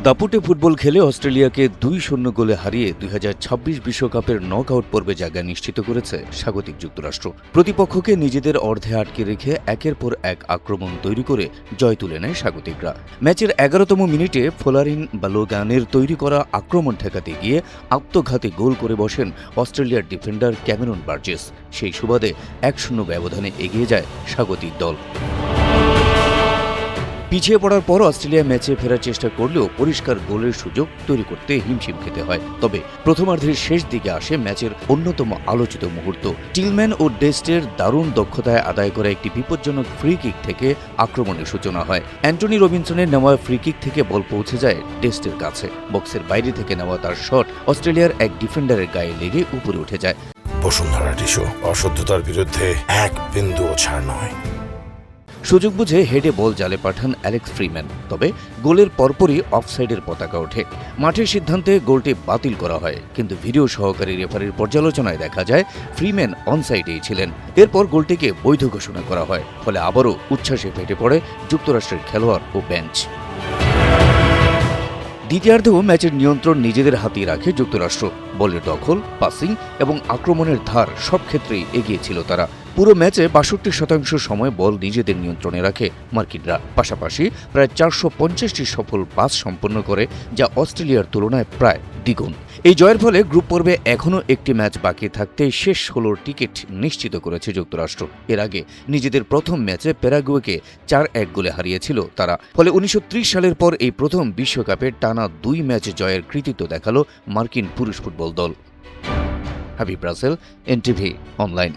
দাপুটে football খেলে অস্ট্রেলিয়াকে ২-০ গোলে হারিয়ে ২০২৬ বিশ্বকাপের নকআউট পর্বে জায়গা নিশ্চিত করেছে স্বাগতিক যুক্তরাষ্ট্র। প্রতিপক্ষকে নিজেদের অর্ধে আটকে রেখে একের পর এক আক্রমণ তৈরি করে জয় তুলে নেয় স্বাগতিকরা। ম্যাচের ১১তম মিনিটে ফ্লোরিন বালোগানের তৈরি করা আক্রমণ ঠেকাতে গিয়ে আত্মঘাতী গোল করে বসেন অস্ট্রেলিয়ার ডিফেন্ডার ক্যামেরন বার্জেস। সেই সুবাদে ১-০ ব্যবধানে এগিয়ে যায় স্বাগতিক দল। পিছিয়ে পড়ার পর অস্ট্রেলিয়া ম্যাচে ফেরার চেষ্টা করলেও পরিষ্কার গোলের সুযোগ তৈরি করতে হিমশিম খেতে হয়। তবে প্রথমার্ধের শেষ দিকে আসে ম্যাচের অন্যতম আলোচিত মুহূর্ত। টিলম্যান ও ডেস্টের দারুণ দক্ষতায় আদায় করা একটি বিপজ্জনক ফ্রি কিক থেকে আক্রমণের সূচনা হয়। অ্যান্টনি রবিনসনের নেওয়া ফ্রি কিক থেকে বল পৌঁছে যায় ডেস্টের কাছে। বক্সের বাইরে থেকে নেওয়া তার শট অস্ট্রেলিয়ার এক ডিফেন্ডারের গায়ে লেগে উপরে উঠে যায়। বসুন্ধরা টিস্যু অশুদ্ধতার বিরুদ্ধে এক বিন্দুও ছাড় নয়। সুযোগ বুঝে হেডে বল জালে পাঠান অ্যালেক্স ফ্রিম্যান। তবে গোলের পরপরই অফসাইডের পতাকা ওঠে। মাঠের সিদ্ধান্তে গোলটি বাতিল করা হয়, কিন্তু ভিডিও সহকারী রেফারির পর্যালোচনায় দেখা যায় ফ্রিম্যান অনসাইডেই ছিলেন। এরপর গোলটিকে বৈধ ঘোষণা করা হয়। ফলে আবারও উচ্ছ্বাসে ফেটে পড়ে যুক্তরাষ্ট্রের খেলোয়াড় ও বেঞ্চ। দ্বিতীয়ার্ধেও ম্যাচের নিয়ন্ত্রণ নিজেদের হাতেই রাখে যুক্তরাষ্ট্র। বলের দখল, পাসিং এবং আক্রমণের ধার সব ক্ষেত্রেই এগিয়ে ছিল তারা। পুরো ম্যাচে ৬২% সময় বল নিজেদের নিয়ন্ত্রণে রাখে মার্কিনরা। পাশাপাশি প্রায় ৪৫০টি সফল পাস সম্পন্ন করে, যা অস্ট্রেলিয়ার তুলনায় প্রায় দ্বিগুণ। এই জয়ের ফলে গ্রুপ পর্বে এখনও একটি ম্যাচ বাকি থাকতে শেষ ১৬ টিকিট নিশ্চিত করেছে যুক্তরাষ্ট্র। এর আগে নিজেদের প্রথম ম্যাচে প্যারাগুয়েকে ৪-১ গোলে হারিয়েছিল তারা। ফলে ১৯৩০ সালের পর এই প্রথম বিশ্বকাপে টানা ২ ম্যাচ জয়ের কৃতিত্ব দেখালো মার্কিন পুরুষ ফুটবল দল। হাবিব রাসেল, এনটিভি অনলাইন।